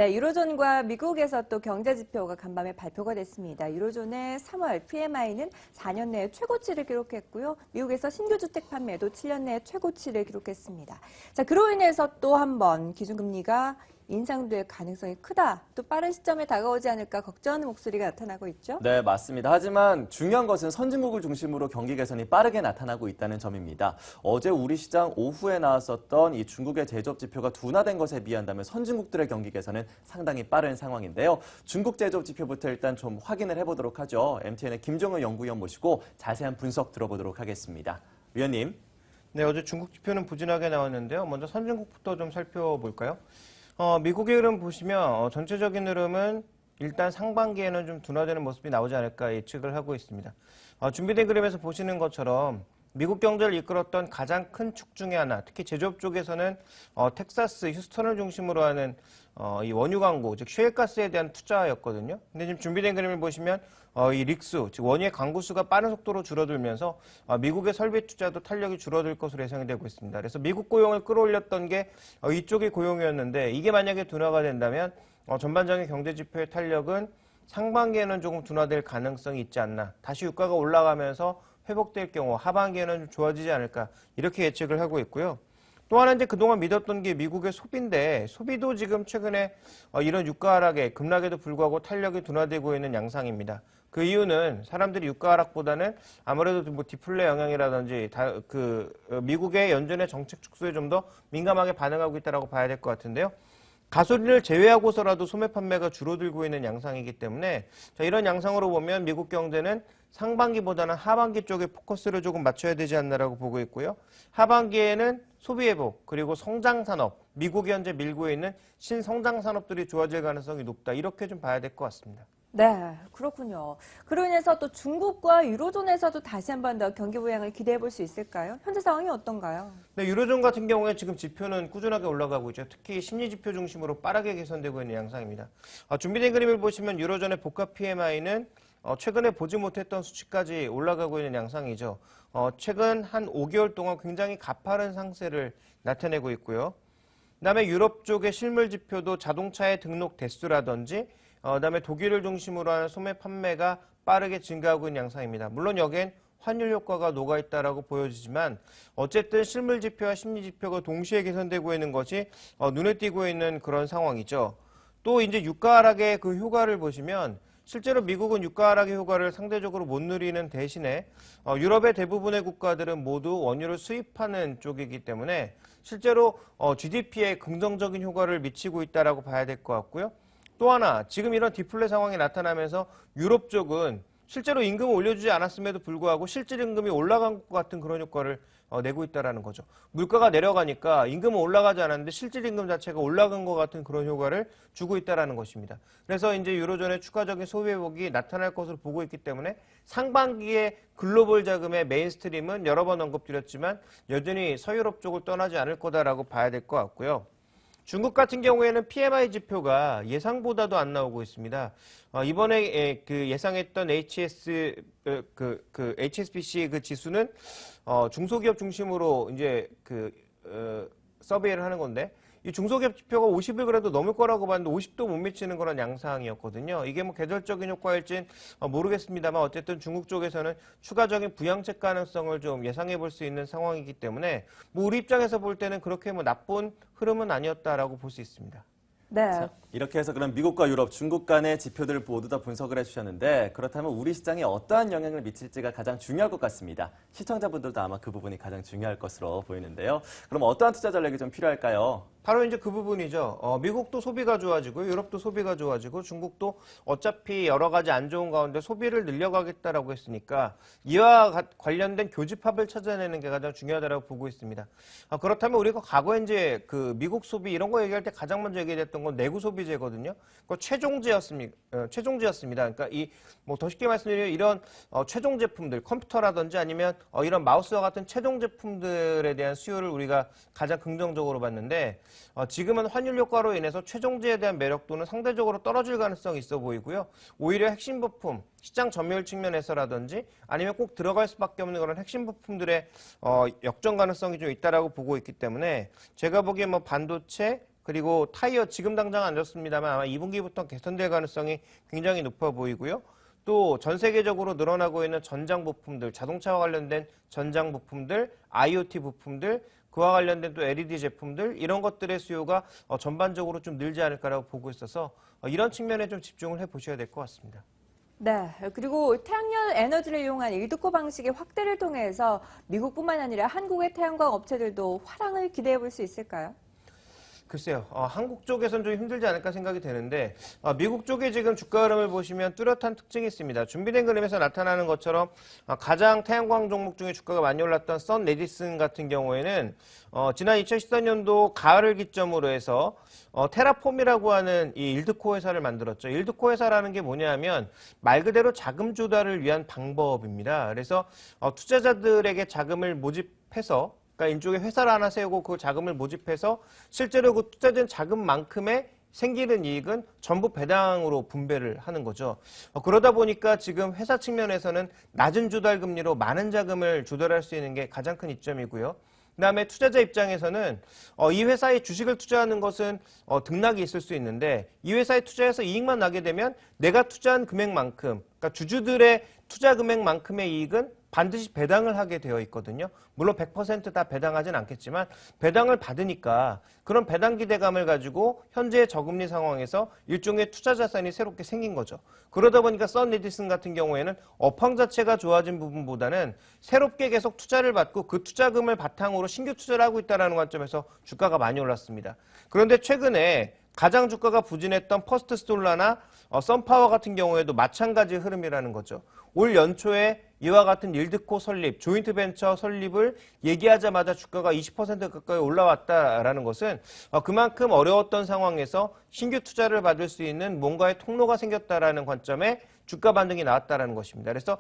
네, 유로존과 미국에서 또 경제 지표가 간밤에 발표가 됐습니다. 유로존의 3월 PMI는 4년 내에 최고치를 기록했고요. 미국에서 신규 주택 판매도 7년 내에 최고치를 기록했습니다. 자, 그로 인해서 또 한 번 기준금리가 인상될 가능성이 크다. 또 빠른 시점에 다가오지 않을까 걱정하는 목소리가 나타나고 있죠. 네, 맞습니다. 하지만 중요한 것은 선진국을 중심으로 경기 개선이 빠르게 나타나고 있다는 점입니다. 어제 우리 시장 오후에 나왔었던 이 중국의 제조업 지표가 둔화된 것에 비한다면 선진국들의 경기 개선은 상당히 빠른 상황인데요. 중국 제조업 지표부터 일단 좀 확인을 해보도록 하죠. MTN의 김종은 연구위원 모시고 자세한 분석 들어보도록 하겠습니다. 위원님. 네, 어제 중국 지표는 부진하게 나왔는데요. 먼저 선진국부터 좀 살펴볼까요? 미국의 흐름 보시면 전체적인 흐름은 일단 상반기에는 좀 둔화되는 모습이 나오지 않을까 예측을 하고 있습니다. 준비된 그림에서 보시는 것처럼 미국 경제를 이끌었던 가장 큰 축 중에 하나, 특히 제조업 쪽에서는 텍사스, 휴스턴을 중심으로 하는 이 원유 광고, 즉 셰일가스에 대한 투자였거든요. 근데 지금 준비된 그림을 보시면 이 릭수, 즉 원유의 광구수가 빠른 속도로 줄어들면서 미국의 설비 투자도 탄력이 줄어들 것으로 예상이 되고 있습니다. 그래서 미국 고용을 끌어올렸던 게 이쪽의 고용이었는데 이게 만약에 둔화가 된다면 전반적인 경제 지표의 탄력은 상반기에는 조금 둔화될 가능성이 있지 않나. 다시 유가가 올라가면서 회복될 경우 하반기에는 좀 좋아지지 않을까 이렇게 예측을 하고 있고요. 또 하나 이제 그동안 믿었던 게 미국의 소비인데 소비도 지금 최근에 이런 유가 하락에 급락에도 불구하고 탄력이 둔화되고 있는 양상입니다. 그 이유는 사람들이 유가 하락보다는 아무래도 뭐 디플레 영향이라든지 미국의 연준의 정책 축소에 좀 더 민감하게 반응하고 있다고 봐야 될 것 같은데요. 가솔린을 제외하고서라도 소매 판매가 줄어들고 있는 양상이기 때문에 이런 양상으로 보면 미국 경제는 상반기보다는 하반기 쪽에 포커스를 조금 맞춰야 되지 않나라고 보고 있고요. 하반기에는 소비 회복 그리고 성장 산업, 미국이 현재 밀고 있는 신성장 산업들이 좋아질 가능성이 높다. 이렇게 좀 봐야 될 것 같습니다. 네, 그렇군요. 그로 인해서 또 중국과 유로존에서도 다시 한 번 더 경기 부양을 기대해 볼 수 있을까요? 현재 상황이 어떤가요? 네, 유로존 같은 경우에 지금 지표는 꾸준하게 올라가고 있죠. 특히 심리 지표 중심으로 빠르게 개선되고 있는 양상입니다. 준비된 그림을 보시면 유로존의 복합 PMI는 최근에 보지 못했던 수치까지 올라가고 있는 양상이죠. 최근 한 5개월 동안 굉장히 가파른 상세를 나타내고 있고요. 그다음에 유럽 쪽의 실물 지표도 자동차의 등록 대수라든지 그다음에 독일을 중심으로 하는 소매 판매가 빠르게 증가하고 있는 양상입니다. 물론 여기엔 환율 효과가 녹아있다라고 보여지지만 어쨌든 실물 지표와 심리 지표가 동시에 개선되고 있는 것이 눈에 띄고 있는 그런 상황이죠. 또 이제 유가 하락의 그 효과를 보시면 실제로 미국은 유가 하락의 효과를 상대적으로 못 누리는 대신에 유럽의 대부분의 국가들은 모두 원유를 수입하는 쪽이기 때문에 실제로 GDP에 긍정적인 효과를 미치고 있다라고 봐야 될 것 같고요. 또 하나 지금 이런 디플레 상황이 나타나면서 유럽 쪽은 실제로 임금을 올려주지 않았음에도 불구하고 실질 임금이 올라간 것 같은 그런 효과를 내고 있다는 거죠. 물가가 내려가니까 임금은 올라가지 않았는데 실질 임금 자체가 올라간 것 같은 그런 효과를 주고 있다는 것입니다. 그래서 이제 유로존의 추가적인 소비 회복이 나타날 것으로 보고 있기 때문에 상반기에 글로벌 자금의 메인스트림은 여러 번 언급드렸지만 여전히 서유럽 쪽을 떠나지 않을 거다라고 봐야 될 것 같고요. 중국 같은 경우에는 PMI 지표가 예상보다도 안 나오고 있습니다. 이번에 그 예상했던 HSBC 그 지수는 중소기업 중심으로 이제 서베이를 하는 건데 이 중소기업 지표가 50을 그래도 넘을 거라고 봤는데 50도 못 미치는 그런 양상이었거든요. 이게 뭐 계절적인 효과일진 모르겠습니다만 어쨌든 중국 쪽에서는 추가적인 부양책 가능성을 좀 예상해 볼 수 있는 상황이기 때문에 뭐 우리 입장에서 볼 때는 그렇게 뭐 나쁜 흐름은 아니었다라고 볼 수 있습니다. 네. 자, 이렇게 해서 그럼 미국과 유럽, 중국 간의 지표들을 모두 다 분석을 해주셨는데 그렇다면 우리 시장에 어떠한 영향을 미칠지가 가장 중요할 것 같습니다. 시청자분들도 아마 그 부분이 가장 중요할 것으로 보이는데요. 그럼 어떠한 투자 전략이 좀 필요할까요? 바로 이제 그 부분이죠. 미국도 소비가 좋아지고 유럽도 소비가 좋아지고 중국도 어차피 여러 가지 안 좋은 가운데 소비를 늘려가겠다라고 했으니까 이와 관련된 교집합을 찾아내는 게 가장 중요하다고 보고 있습니다. 그렇다면 우리가 과거에 이제 그 미국 소비 이런 거 얘기할 때 가장 먼저 얘기했던 건 내구 소비재거든요. 그 최종재였습니다. 그러니까 이 뭐 더 쉽게 말씀드리면 이런 최종 제품들 컴퓨터라든지 아니면 이런 마우스와 같은 최종 제품들에 대한 수요를 우리가 가장 긍정적으로 봤는데 지금은 환율 효과로 인해서 최종재에 대한 매력도는 상대적으로 떨어질 가능성이 있어 보이고요. 오히려 핵심 부품, 시장 점유율 측면에서라든지 아니면 꼭 들어갈 수밖에 없는 그런 핵심 부품들의 역전 가능성이 좀 있다라고 보고 있기 때문에 제가 보기에 뭐 반도체 그리고 타이어 지금 당장 안 좋습니다만 아마 2분기부터 개선될 가능성이 굉장히 높아 보이고요. 또 전 세계적으로 늘어나고 있는 전장 부품들, 자동차와 관련된 전장 부품들, IoT 부품들, 그와 관련된 또 LED 제품들 이런 것들의 수요가 전반적으로 좀 늘지 않을까라고 보고 있어서 이런 측면에 좀 집중을 해보셔야 될 것 같습니다. 네, 그리고 태양열 에너지를 이용한 일드코 방식의 확대를 통해서 미국뿐만 아니라 한국의 태양광 업체들도 화랑을 기대해 볼 수 있을까요? 글쎄요, 한국 쪽에서는 좀 힘들지 않을까 생각이 되는데 미국 쪽에 지금 주가 흐름을 보시면 뚜렷한 특징이 있습니다. 준비된 그림에서 나타나는 것처럼 가장 태양광 종목 중에 주가가 많이 올랐던 선 레디슨 같은 경우에는 지난 2014년도 가을을 기점으로 해서 테라폼이라고 하는 이 일드코 회사를 만들었죠. 일드코 회사라는 게 뭐냐면 말 그대로 자금 조달을 위한 방법입니다. 그래서 투자자들에게 자금을 모집해서 그러니까 이쪽에 회사를 하나 세우고 그 자금을 모집해서 실제로 그 투자된 자금만큼의 생기는 이익은 전부 배당으로 분배를 하는 거죠. 그러다 보니까 지금 회사 측면에서는 낮은 조달 금리로 많은 자금을 조달할 수 있는 게 가장 큰 이점이고요. 그다음에 투자자 입장에서는 이 회사에 주식을 투자하는 것은 등락이 있을 수 있는데 이 회사에 투자해서 이익만 나게 되면 내가 투자한 금액만큼, 그러니까 주주들의 투자 금액만큼의 이익은 반드시 배당을 하게 되어 있거든요. 물론 100% 다 배당하진 않겠지만 배당을 받으니까 그런 배당 기대감을 가지고 현재의 저금리 상황에서 일종의 투자 자산이 새롭게 생긴 거죠. 그러다 보니까 선 레디슨 같은 경우에는 업황 자체가 좋아진 부분보다는 새롭게 계속 투자를 받고 그 투자금을 바탕으로 신규 투자를 하고 있다는 관점에서 주가가 많이 올랐습니다. 그런데 최근에 가장 주가가 부진했던 퍼스트 솔라나 선파워 같은 경우에도 마찬가지 흐름이라는 거죠. 올 연초에 이와 같은 일드코 설립, 조인트 벤처 설립을 얘기하자마자 주가가 20% 가까이 올라왔다라는 것은 그만큼 어려웠던 상황에서 신규 투자를 받을 수 있는 뭔가의 통로가 생겼다라는 관점에 주가 반등이 나왔다라는 것입니다. 그래서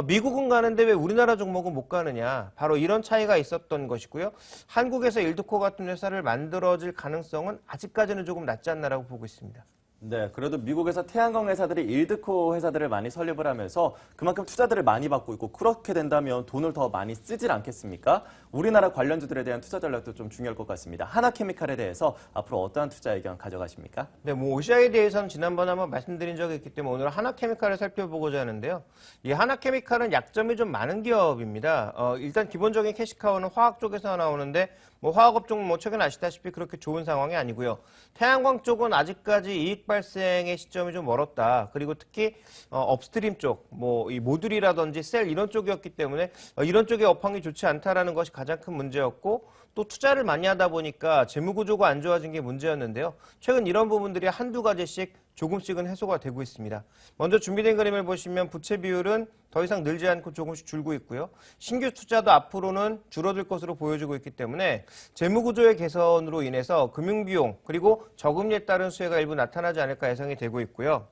미국은 가는데 왜 우리나라 종목은 못 가느냐? 바로 이런 차이가 있었던 것이고요. 한국에서 일드코 같은 회사를 만들어질 가능성은 아직까지는 조금 낮지 않나라고 보고 있습니다. 네, 그래도 미국에서 태양광 회사들이 일드코 회사들을 많이 설립을 하면서 그만큼 투자들을 많이 받고 있고 그렇게 된다면 돈을 더 많이 쓰질 않겠습니까? 우리나라 관련주들에 대한 투자 전략도 좀 중요할 것 같습니다. 하나케미칼에 대해서 앞으로 어떠한 투자 의견 가져가십니까? 네, OCI에 대해서는 지난번에 한번 말씀드린 적이 있기 때문에 오늘 하나케미칼을 살펴보고자 하는데요. 이 하나케미칼은 약점이 좀 많은 기업입니다. 일단 기본적인 캐시카우는 화학 쪽에서 나오는데 화학업종은 최근에 아시다시피 그렇게 좋은 상황이 아니고요. 태양광 쪽은 아직까지 이익 발생의 시점이 좀 멀었다. 그리고 특히 업스트림 쪽, 이 모듈이라든지 셀 이런 쪽이었기 때문에 이런 쪽의 업황이 좋지 않다라는 것이 가장 큰 문제였고 또 투자를 많이 하다 보니까 재무구조가 안 좋아진 게 문제였는데요. 최근 이런 부분들이 한두 가지씩 조금씩은 해소가 되고 있습니다. 먼저 준비된 그림을 보시면 부채 비율은 더 이상 늘지 않고 조금씩 줄고 있고요. 신규 투자도 앞으로는 줄어들 것으로 보여지고 있기 때문에 재무구조의 개선으로 인해서 금융비용 그리고 저금리에 따른 수혜가 일부 나타나지 않을까 예상이 되고 있고요.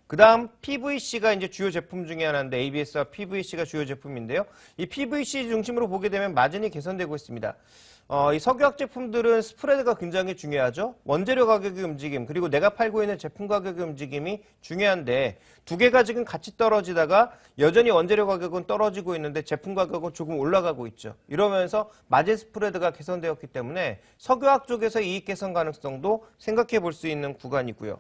그 다음 PVC가 이제 주요 제품 중에 하나인데 ABS와 PVC가 주요 제품인데요. 이 PVC 중심으로 보게 되면 마진이 개선되고 있습니다. 이 석유화학 제품들은 스프레드가 굉장히 중요하죠. 원재료 가격의 움직임 그리고 내가 팔고 있는 제품 가격의 움직임이 중요한데 두 개가 지금 같이 떨어지다가 여전히 원재료 가격은 떨어지고 있는데 제품 가격은 조금 올라가고 있죠. 이러면서 마진 스프레드가 개선되었기 때문에 석유화학 쪽에서 이익 개선 가능성도 생각해 볼 수 있는 구간이고요.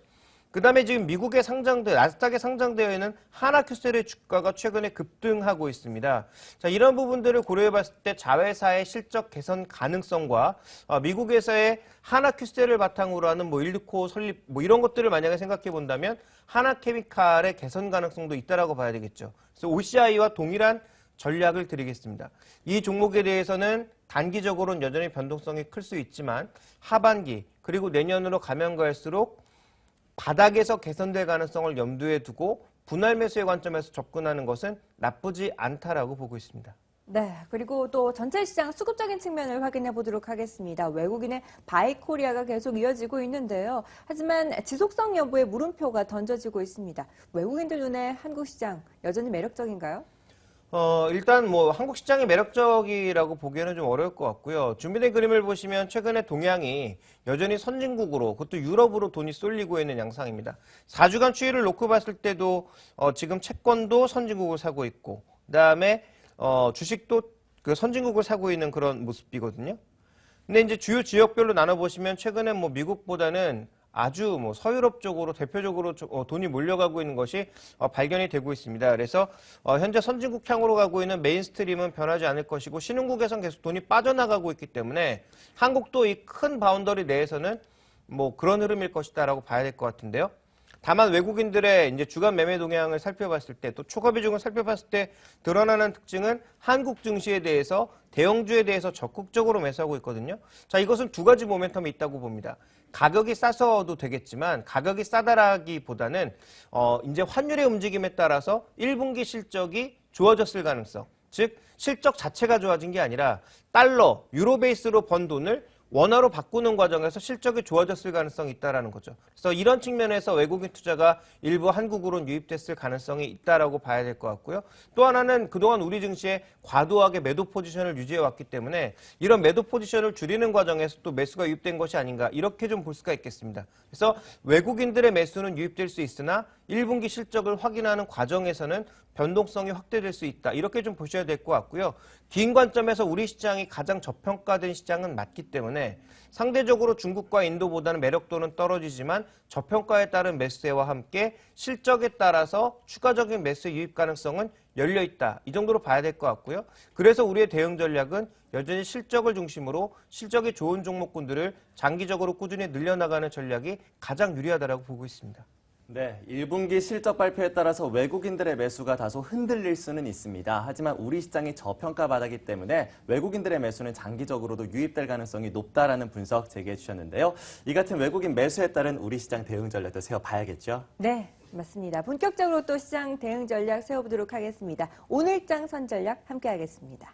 그 다음에 지금 미국에 나스닥에 상장되어 있는 하나큐셀의 주가가 최근에 급등하고 있습니다. 자, 이런 부분들을 고려해 봤을 때 자회사의 실적 개선 가능성과 미국에서의 하나큐셀을 바탕으로 하는 일드코 설립 이런 것들을 만약에 생각해 본다면 하나케미칼의 개선 가능성도 있다라고 봐야 되겠죠. 그래서 OCI와 동일한 전략을 드리겠습니다. 이 종목에 대해서는 단기적으로는 여전히 변동성이 클 수 있지만 하반기 그리고 내년으로 가면 갈수록 바닥에서 개선될 가능성을 염두에 두고 분할 매수의 관점에서 접근하는 것은 나쁘지 않다라고 보고 있습니다. 네, 그리고 또 전체 시장 수급적인 측면을 확인해 보도록 하겠습니다. 외국인의 바이코리아가 계속 이어지고 있는데요. 하지만 지속성 여부의 물음표가 던져지고 있습니다. 외국인들 눈에 한국 시장 여전히 매력적인가요? 일단 한국 시장이 매력적이라고 보기에는 좀 어려울 것 같고요. 준비된 그림을 보시면 최근에 동양이 여전히 선진국으로 그것도 유럽으로 돈이 쏠리고 있는 양상입니다. 4주간 추이를 놓고 봤을 때도 지금 채권도 선진국을 사고 있고 그다음에 주식도 그 선진국을 사고 있는 그런 모습이거든요. 근데 이제 주요 지역별로 나눠보시면 최근에 뭐 미국보다는 아주 뭐 서유럽 쪽으로 대표적으로 돈이 몰려가고 있는 것이 발견이 되고 있습니다. 그래서 현재 선진국 향으로 가고 있는 메인스트림은 변하지 않을 것이고 신흥국에선 계속 돈이 빠져나가고 있기 때문에 한국도 이 큰 바운더리 내에서는 뭐 그런 흐름일 것이다라고 봐야 될 것 같은데요. 다만 외국인들의 이제 주간 매매 동향을 살펴봤을 때 또 초과 비중을 살펴봤을 때 드러나는 특징은 한국 증시에 대해서 대형주에 대해서 적극적으로 매수하고 있거든요. 자, 이것은 두 가지 모멘텀이 있다고 봅니다. 가격이 싸서도 되겠지만 가격이 싸다라기보다는 이제 환율의 움직임에 따라서 1분기 실적이 좋아졌을 가능성, 즉 실적 자체가 좋아진 게 아니라 달러, 유로 베이스로 번 돈을 원화로 바꾸는 과정에서 실적이 좋아졌을 가능성이 있다는 거죠. 그래서 이런 측면에서 외국인 투자가 일부 한국으로 유입됐을 가능성이 있다라고 봐야 될 것 같고요. 또 하나는 그동안 우리 증시에 과도하게 매도 포지션을 유지해 왔기 때문에 이런 매도 포지션을 줄이는 과정에서 또 매수가 유입된 것이 아닌가 이렇게 좀 볼 수가 있겠습니다. 그래서 외국인들의 매수는 유입될 수 있으나 1분기 실적을 확인하는 과정에서는 변동성이 확대될 수 있다. 이렇게 좀 보셔야 될 것 같고요. 긴 관점에서 우리 시장이 가장 저평가된 시장은 맞기 때문에 상대적으로 중국과 인도보다는 매력도는 떨어지지만 저평가에 따른 매수세와 함께 실적에 따라서 추가적인 매수 유입 가능성은 열려있다. 이 정도로 봐야 될 것 같고요. 그래서 우리의 대응 전략은 여전히 실적을 중심으로 실적이 좋은 종목군들을 장기적으로 꾸준히 늘려나가는 전략이 가장 유리하다고 보고 있습니다. 네, 1분기 실적 발표에 따라서 외국인들의 매수가 다소 흔들릴 수는 있습니다. 하지만 우리 시장이 저평가 바닥이기 때문에 외국인들의 매수는 장기적으로도 유입될 가능성이 높다라는 분석 제기해 주셨는데요. 이 같은 외국인 매수에 따른 우리 시장 대응 전략도 세워봐야겠죠? 네, 맞습니다. 본격적으로 또 시장 대응 전략 세워보도록 하겠습니다. 오늘장 선전략 함께하겠습니다.